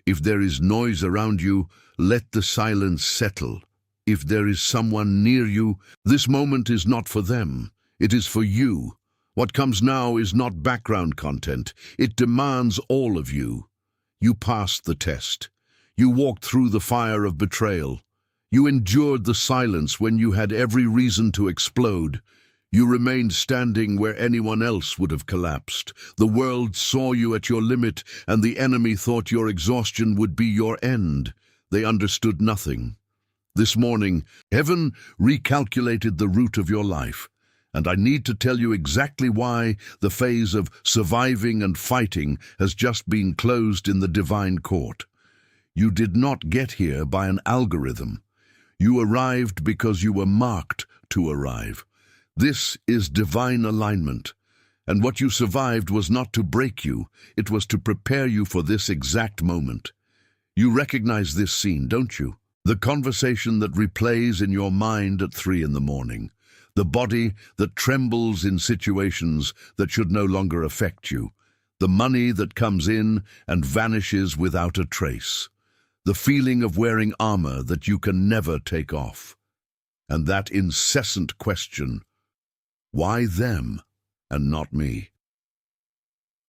If there is noise around you, let the silence settle. If there is someone near you, this moment is not for them. It is for you. What comes now is not background content. It demands all of you. You passed the test. You walked through the fire of betrayal. You endured the silence when you had every reason to explode. You remained standing where anyone else would have collapsed. The world saw you at your limit, and the enemy thought your exhaustion would be your end. They understood nothing. This morning, heaven recalculated the route of your life, and I need to tell you exactly why the phase of surviving and fighting has just been closed in the divine court. You did not get here by an algorithm. You arrived because you were marked to arrive. This is divine alignment, and what you survived was not to break you, it was to prepare you for this exact moment. You recognize this scene, don't you? The conversation that replays in your mind at 3 in the morning. The body that trembles in situations that should no longer affect you. The money that comes in and vanishes without a trace. The feeling of wearing armor that you can never take off. And that incessant question, why them and not me?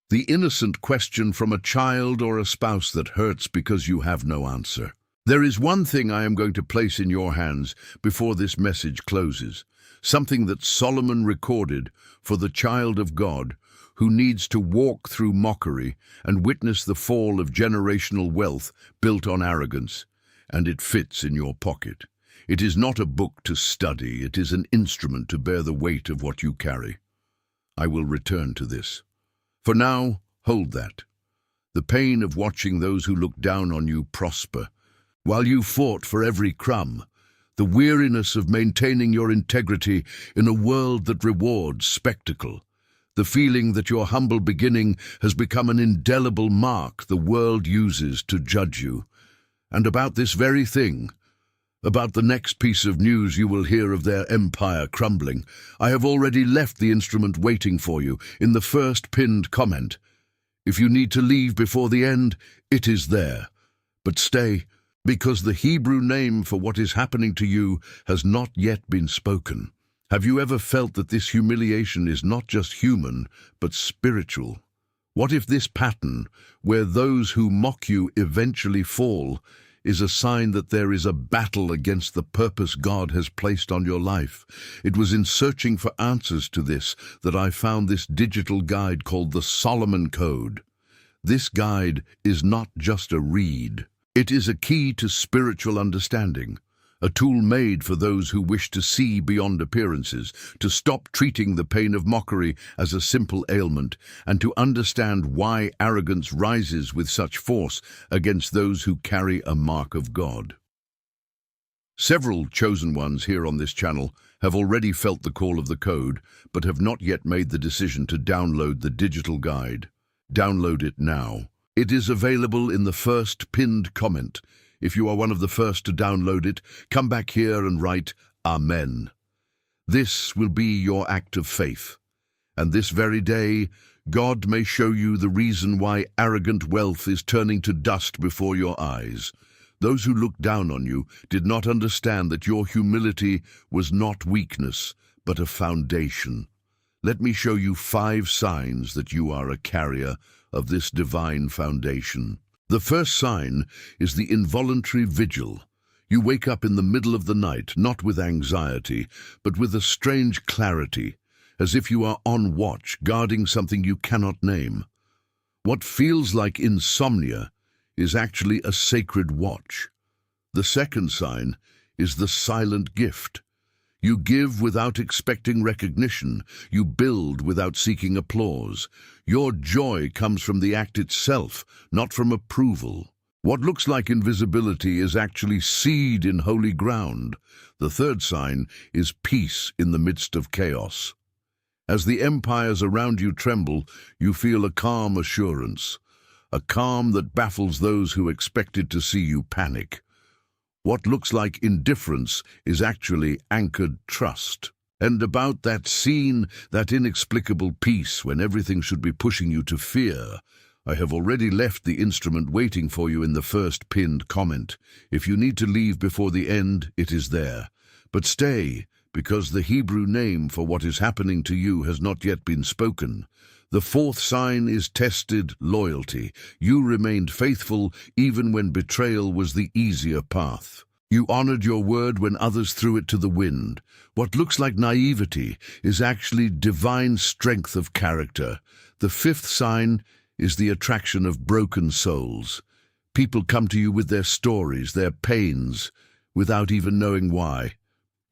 The innocent question from a child or a spouse that hurts because you have no answer. There is one thing I am going to place in your hands before this message closes, something that Solomon recorded for the child of God who needs to walk through mockery and witness the fall of generational wealth built on arrogance, and it fits in your pocket. It is not a book to study, it is an instrument to bear the weight of what you carry. I will return to this. For now, hold that. The pain of watching those who look down on you prosper, while you fought for every crumb, the weariness of maintaining your integrity in a world that rewards spectacle, the feeling that your humble beginning has become an indelible mark the world uses to judge you. And about this very thing, about the next piece of news you will hear of their empire crumbling, I have already left the instrument waiting for you in the first pinned comment. If you need to leave before the end, it is there. But stay, because the Hebrew name for what is happening to you has not yet been spoken. Have you ever felt that this humiliation is not just human, but spiritual? What if this pattern, where those who mock you eventually fall, is a sign that there is a battle against the purpose God has placed on your life? It was in searching for answers to this that I found this digital guide called the Solomon Code. This guide is not just a read. It is a key to spiritual understanding, a tool made for those who wish to see beyond appearances, to stop treating the pain of mockery as a simple ailment, and to understand why arrogance rises with such force against those who carry a mark of God. Several chosen ones here on this channel have already felt the call of the code, but have not yet made the decision to download the digital guide. Download it now. It is available in the first pinned comment. If you are one of the first to download it, come back here and write Amen. This will be your act of faith. And this very day, God may show you the reason why arrogant wealth is turning to dust before your eyes. Those who looked down on you did not understand that your humility was not weakness, but a foundation. Let me show you 5 signs that you are a carrier of this divine foundation. The first sign is the involuntary vigil. You wake up in the middle of the night, not with anxiety, but with a strange clarity, as if you are on watch, guarding something you cannot name. What feels like insomnia is actually a sacred watch. The second sign is the silent gift. You give without expecting recognition. You build without seeking applause. Your joy comes from the act itself, not from approval. What looks like invisibility is actually seed in holy ground. The third sign is peace in the midst of chaos. As the empires around you tremble, you feel a calm assurance, a calm that baffles those who expected to see you panic. What looks like indifference is actually anchored trust. And about that scene, that inexplicable peace when everything should be pushing you to fear, I have already left the instrument waiting for you in the first pinned comment. If you need to leave before the end, it is there. But stay, because the Hebrew name for what is happening to you has not yet been spoken. The fourth sign is tested loyalty. You remained faithful even when betrayal was the easier path. You honored your word when others threw it to the wind. What looks like naivety is actually divine strength of character. The fifth sign is the attraction of broken souls. People come to you with their stories, their pains, without even knowing why.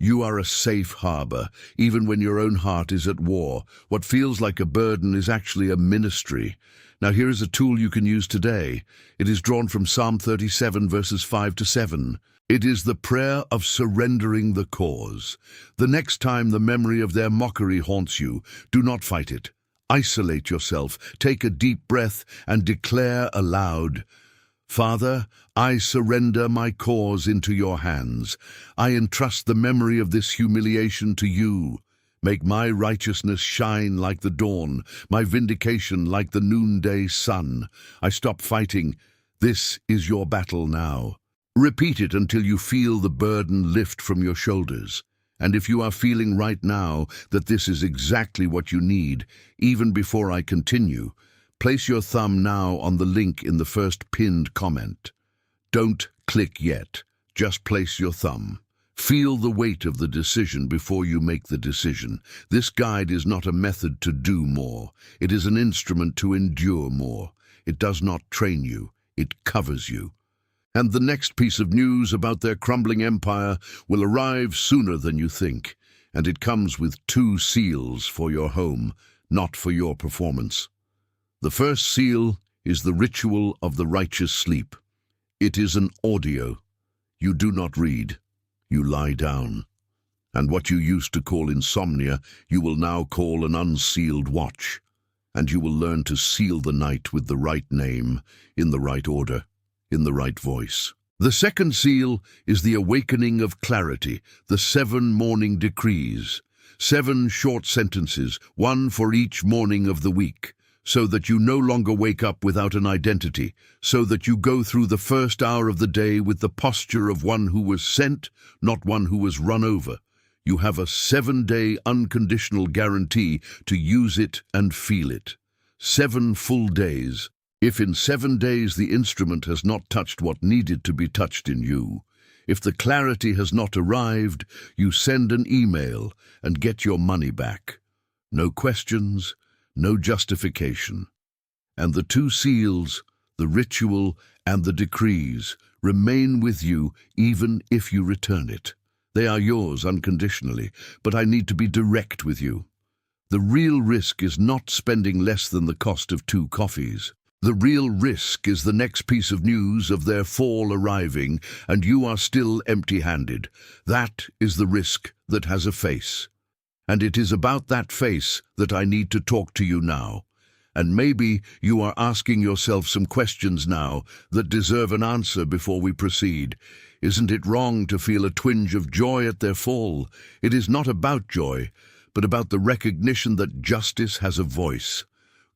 You are a safe harbor, even when your own heart is at war. What feels like a burden is actually a ministry. Now here is a tool you can use today. It is drawn from Psalm 37, verses 5 to 7. It is the prayer of surrendering the cause. The next time the memory of their mockery haunts you, do not fight it. Isolate yourself, take a deep breath, and declare aloud, Father, I surrender my cause into your hands. I entrust the memory of this humiliation to you. Make my righteousness shine like the dawn, my vindication like the noonday sun. I stop fighting. This is your battle now. Repeat it until you feel the burden lift from your shoulders. And if you are feeling right now that this is exactly what you need, even before I continue, place your thumb now on the link in the first pinned comment. Don't click yet. Just place your thumb. Feel the weight of the decision before you make the decision. This guide is not a method to do more. It is an instrument to endure more. It does not train you. It covers you. And the next piece of news about their crumbling empire will arrive sooner than you think. And it comes with 2 seals for your home, not for your performance. The first seal is the ritual of the righteous sleep. It is an audio. You do not read. You lie down. And what you used to call insomnia, you will now call an unsealed watch. And you will learn to seal the night with the right name, in the right order, in the right voice. The second seal is the awakening of clarity, the 7 morning decrees. 7 short sentences, 1 for each morning of the week, so that you no longer wake up without an identity, so that you go through the first hour of the day with the posture of one who was sent, not one who was run over. You have a 7-day unconditional guarantee to use it and feel it. 7 full days. If in 7 days the instrument has not touched what needed to be touched in you, if the clarity has not arrived, you send an email and get your money back. No questions, no justification. And the 2 seals, the ritual and the decrees, remain with you even if you return it. They are yours unconditionally, but I need to be direct with you. The real risk is not spending less than the cost of 2 coffees. The real risk is the next piece of news of their fall arriving, and you are still empty-handed. That is the risk that has a face. And it is about that face that I need to talk to you now. And maybe you are asking yourself some questions now that deserve an answer before we proceed. Isn't it wrong to feel a twinge of joy at their fall? It is not about joy, but about the recognition that justice has a voice.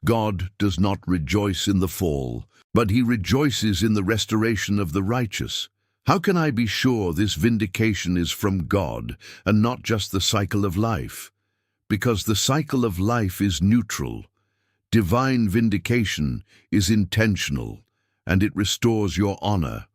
God does not rejoice in the fall, but he rejoices in the restoration of the righteous. How can I be sure this vindication is from God and not just the cycle of life? Because the cycle of life is neutral. Divine vindication is intentional, and it restores your honor.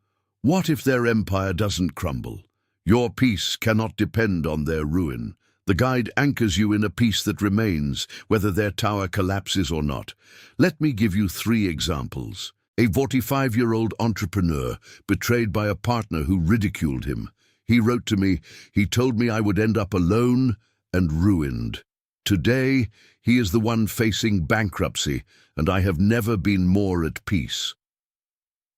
What if their empire doesn't crumble? Your peace cannot depend on their ruin. The guide anchors you in a peace that remains, whether their tower collapses or not. Let me give you 3 examples. A 45-year-old entrepreneur betrayed by a partner who ridiculed him. He wrote to me, he told me I would end up alone and ruined. Today, he is the one facing bankruptcy, and I have never been more at peace.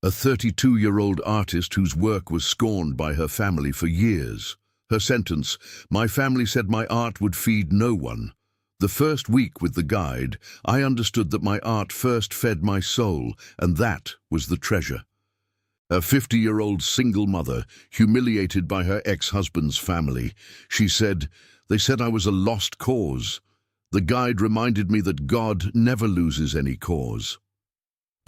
A 32-year-old artist whose work was scorned by her family for years. Her sentence, my family said my art would feed no one. The first week with the guide, I understood that my art first fed my soul, and that was the treasure. A 50-year-old single mother, humiliated by her ex-husband's family. She said, they said I was a lost cause. The guide reminded me that God never loses any cause.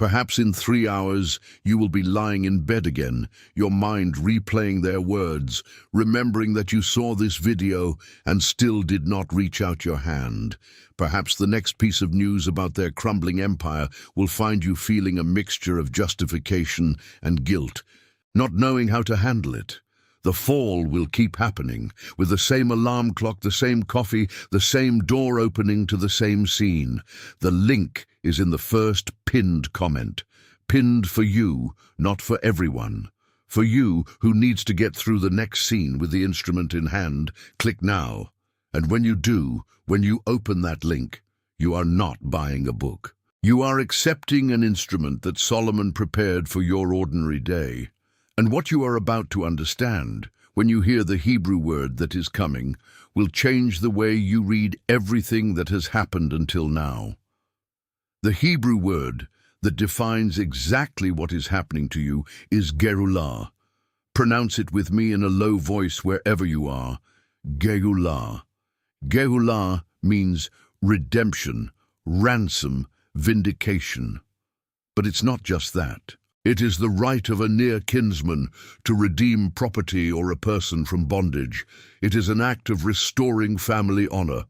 Perhaps in 3 hours you will be lying in bed again, your mind replaying their words, remembering that you saw this video and still did not reach out your hand. Perhaps the next piece of news about their crumbling empire will find you feeling a mixture of justification and guilt, not knowing how to handle it. The fall will keep happening, with the same alarm clock, the same coffee, the same door opening to the same scene. The link is in the first pinned comment. Pinned for you, not for everyone. For you, who needs to get through the next scene with the instrument in hand, click now. And when you do, when you open that link, you are not buying a book. You are accepting an instrument that Solomon prepared for your ordinary day. And what you are about to understand, when you hear the Hebrew word that is coming, will change the way you read everything that has happened until now. The Hebrew word that defines exactly what is happening to you is Geulah. Pronounce it with me in a low voice wherever you are. Geulah. Geulah means redemption, ransom, vindication. But it's not just that. It is the right of a near kinsman to redeem property or a person from bondage. It is an act of restoring family honor.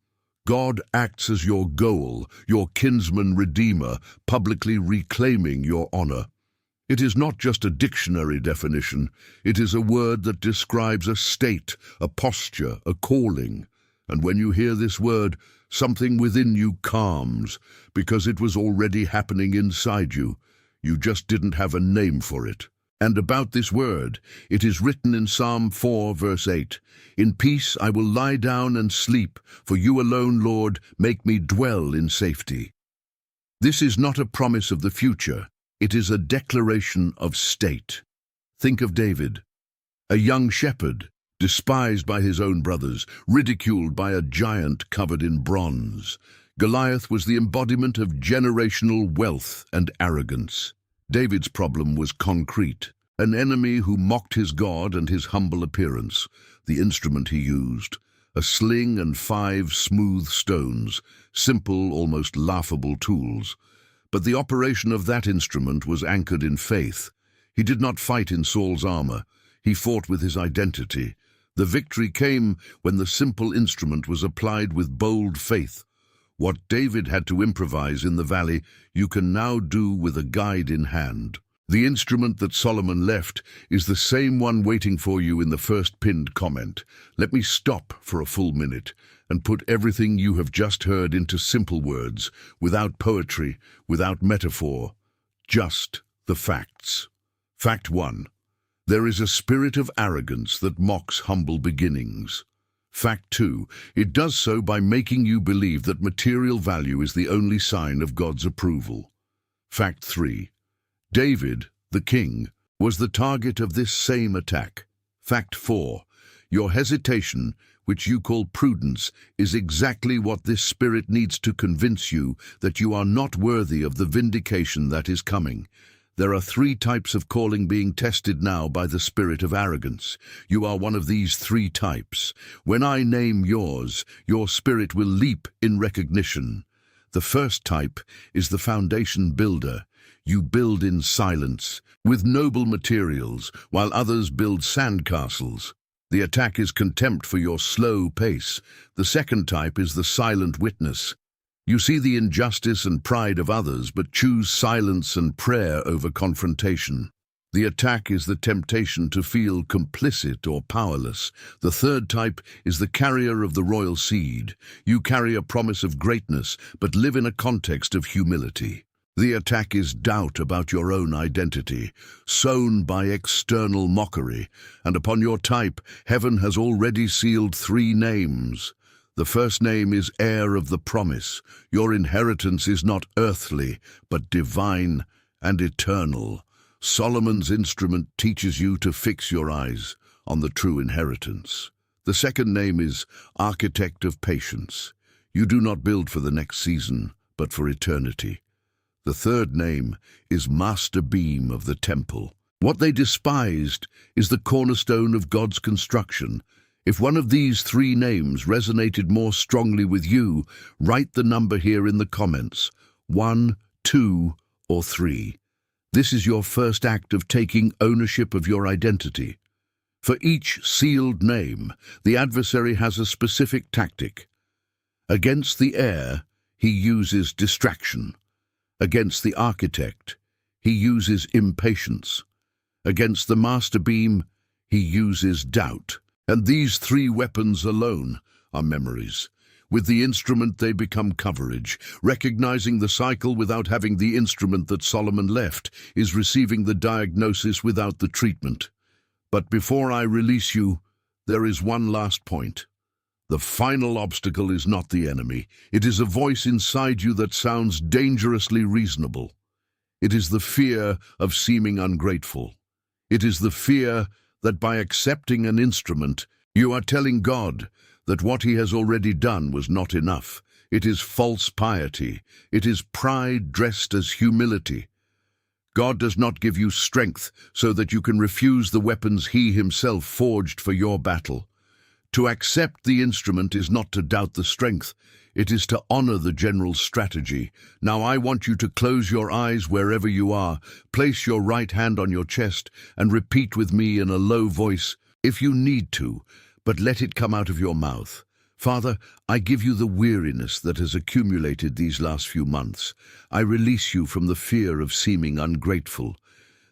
God acts as your goal, your kinsman redeemer, publicly reclaiming your honor. It is not just a dictionary definition. It is a word that describes a state, a posture, a calling. And when you hear this word, something within you calms, because it was already happening inside you. You just didn't have a name for it. And about this word, it is written in Psalm 4, verse 8, "In peace I will lie down and sleep, for you alone, Lord, make me dwell in safety." This is not a promise of the future. It is a declaration of state. Think of David, a young shepherd, despised by his own brothers, ridiculed by a giant covered in bronze. Goliath was the embodiment of generational wealth and arrogance. David's problem was concrete, an enemy who mocked his God and his humble appearance. The instrument he used, a sling and 5 smooth stones, simple, almost laughable tools. But the operation of that instrument was anchored in faith. He did not fight in Saul's armor. He fought with his identity. The victory came when the simple instrument was applied with bold faith. What David had to improvise in the valley, you can now do with a guide in hand. The instrument that Solomon left is the same one waiting for you in the first pinned comment. Let me stop for a full minute and put everything you have just heard into simple words, without poetry, without metaphor, just the facts. Fact 1. There is a spirit of arrogance that mocks humble beginnings. Fact 2. It does so by making you believe that material value is the only sign of God's approval. Fact 3. David, the king, was the target of this same attack. Fact 4. Your hesitation, which you call prudence, is exactly what this spirit needs to convince you that you are not worthy of the vindication that is coming. There are 3 types of calling being tested now by the spirit of arrogance. You are one of these 3 types. When I name yours, your spirit will leap in recognition. The first type is the foundation builder. You build in silence, with noble materials, while others build sandcastles. The attack is contempt for your slow pace. The second type is the silent witness. You see the injustice and pride of others, but choose silence and prayer over confrontation. The attack is the temptation to feel complicit or powerless. The third type is the carrier of the royal seed. You carry a promise of greatness, but live in a context of humility. The attack is doubt about your own identity, sown by external mockery, and upon your type, heaven has already sealed 3 names. The first name is heir of the promise. Your inheritance is not earthly, but divine and eternal. Solomon's instrument teaches you to fix your eyes on the true inheritance. The second name is architect of patience. You do not build for the next season, but for eternity. The third name is master beam of the temple. What they despised is the cornerstone of God's construction. If one of these 3 names resonated more strongly with you, write the number here in the comments, 1, 2, or 3. This is your first act of taking ownership of your identity. For each sealed name, the adversary has a specific tactic. Against the heir, he uses distraction. Against the architect, he uses impatience. Against the master beam, he uses doubt. And these three weapons alone are memories. With the instrument they become coverage. Recognizing the cycle without having the instrument that Solomon left is receiving the diagnosis without the treatment. But before I release you, there is one last point. The final obstacle is not the enemy. It is a voice inside you that sounds dangerously reasonable. It is the fear of seeming ungrateful. It is the fear that by accepting an instrument, you are telling God that what he has already done was not enough. It is false piety. It is pride dressed as humility. God does not give you strength so that you can refuse the weapons he himself forged for your battle. To accept the instrument is not to doubt the strength. It is to honor the general strategy. Now I want you to close your eyes wherever you are, place your right hand on your chest, and repeat with me in a low voice, if you need to, but let it come out of your mouth. Father, I give you the weariness that has accumulated these last few months. I release you from the fear of seeming ungrateful.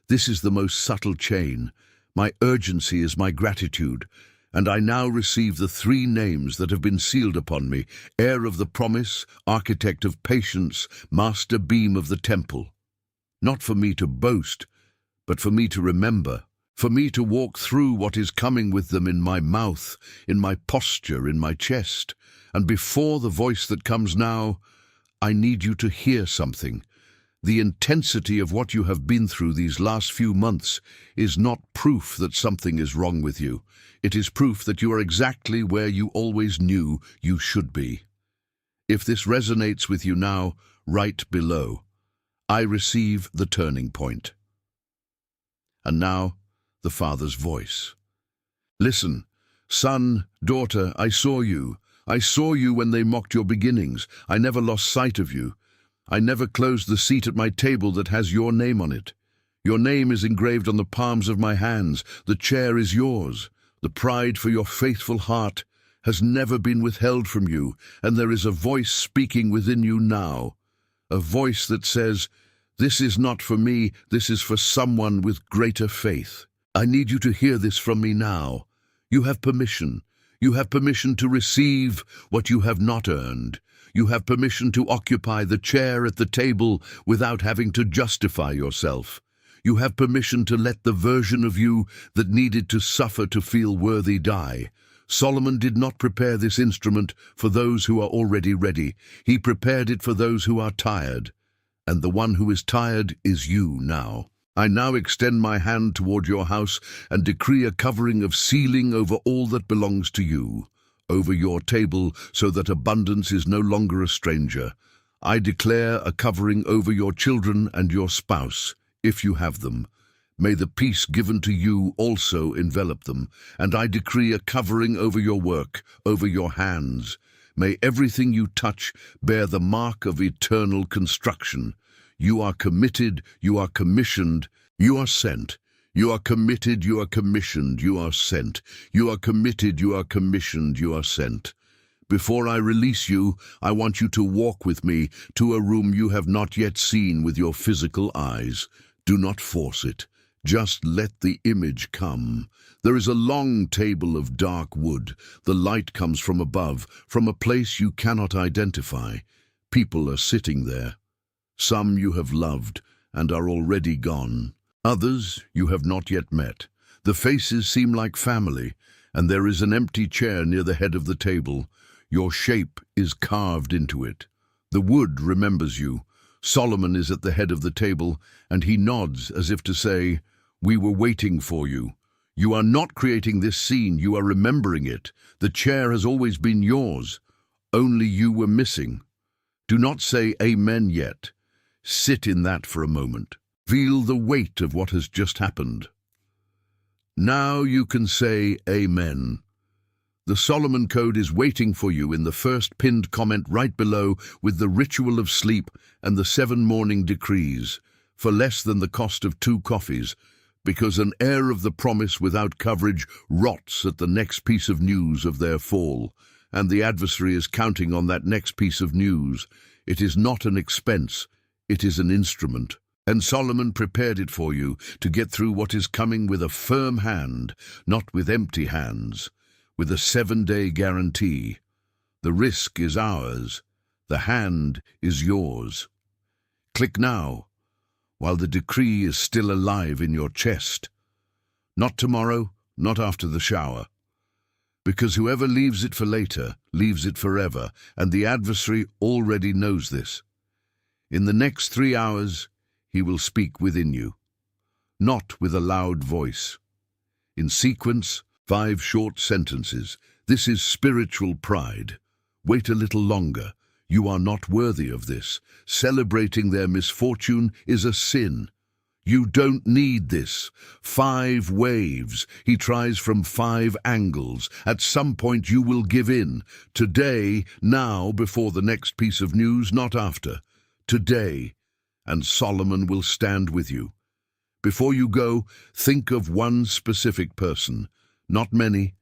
This is the most subtle chain. My urgency is my gratitude. And I now receive the three names that have been sealed upon me, heir of the promise, architect of patience, master beam of the temple. Not for me to boast, but for me to remember, for me to walk through what is coming with them in my mouth, in my posture, in my chest. And before the voice that comes now, I need you to hear something. The intensity of what you have been through these last few months is not proof that something is wrong with you. It is proof that you are exactly where you always knew you should be. If this resonates with you now, write below, I receive the turning point. And now, the Father's voice. Listen, son, daughter, I saw you. I saw you when they mocked your beginnings. I never lost sight of you. I never closed the seat at my table that has your name on it. Your name is engraved on the palms of my hands. The chair is yours. The pride for your faithful heart has never been withheld from you, and there is a voice speaking within you now. A voice that says, this is not for me, this is for someone with greater faith. I need you to hear this from me now. You have permission. You have permission to receive what you have not earned. You have permission to occupy the chair at the table without having to justify yourself. You have permission to let the version of you that needed to suffer to feel worthy die. Solomon did not prepare this instrument for those who are already ready. He prepared it for those who are tired. And the one who is tired is you now. I now extend my hand toward your house and decree a covering of sealing over all that belongs to you, over your table, so that abundance is no longer a stranger. I declare a covering over your children and your spouse, if you have them. May the peace given to you also envelop them. And I decree a covering over your work, over your hands. May everything you touch bear the mark of eternal construction. You are committed, you are commissioned, you are sent. You are committed, you are commissioned, you are sent. You are committed, you are commissioned, you are sent. Before I release you, I want you to walk with me to a room you have not yet seen with your physical eyes. Do not force it. Just let the image come. There is a long table of dark wood. The light comes from above, from a place you cannot identify. People are sitting there. Some you have loved and are already gone. Others you have not yet met. The faces seem like family, and there is an empty chair near the head of the table. Your shape is carved into it. The wood remembers you. Solomon is at the head of the table, and he nods as if to say, we were waiting for you. You are not creating this scene, you are remembering it. The chair has always been yours. Only you were missing. Do not say amen yet. Sit in that for a moment. Feel the weight of what has just happened. Now you can say amen. The Solomon Code is waiting for you in the first pinned comment right below with the ritual of sleep and the 7 morning decrees. for less than the cost of 2 coffees, because an heir of the promise without coverage rots at the next piece of news of their fall, and the adversary is counting on that next piece of news. It is not an expense, it is an instrument. And Solomon prepared it for you to get through what is coming with a firm hand, not with empty hands, with a 7-day guarantee. The risk is ours, the hand is yours. Click now, while the decree is still alive in your chest. Not tomorrow, not after the shower. Because whoever leaves it for later, leaves it forever, and the adversary already knows this. In the next 3 hours, he will speak within you, not with a loud voice. In sequence, 5 short sentences. This is spiritual pride. Wait a little longer. You are not worthy of this. Celebrating their misfortune is a sin. You don't need this. 5 waves. He tries from 5 angles. At some point you will give in. Today, now, before the next piece of news, not after. Today. And Solomon will stand with you. Before you go, think of one specific person. Not many,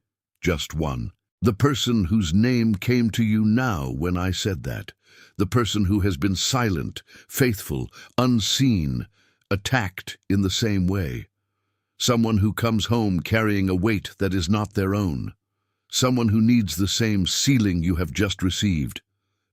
just one. The person whose name came to you now when I said that. The person who has been silent, faithful, unseen, attacked in the same way. Someone who comes home carrying a weight that is not their own. Someone who needs the same sealing you have just received.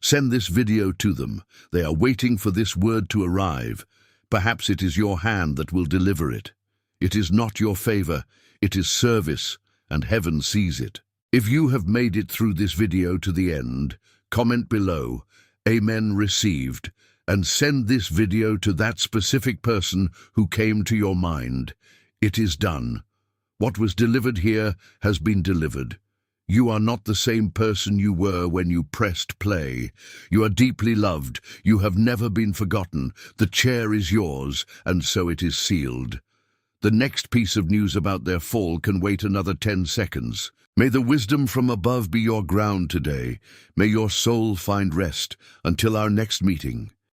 Send this video to them. They are waiting for this word to arrive. Perhaps it is your hand that will deliver it. It is not your favor, it is service, and heaven sees it. If you have made it through this video to the end, comment below, Amen received, and send this video to that specific person who came to your mind. It is done. What was delivered here has been delivered. You are not the same person you were when you pressed play. You are deeply loved. You have never been forgotten. The chair is yours, and so it is sealed. The next piece of news about their fall can wait another 10 seconds. May the wisdom from above be your ground today. May your soul find rest until our next meeting.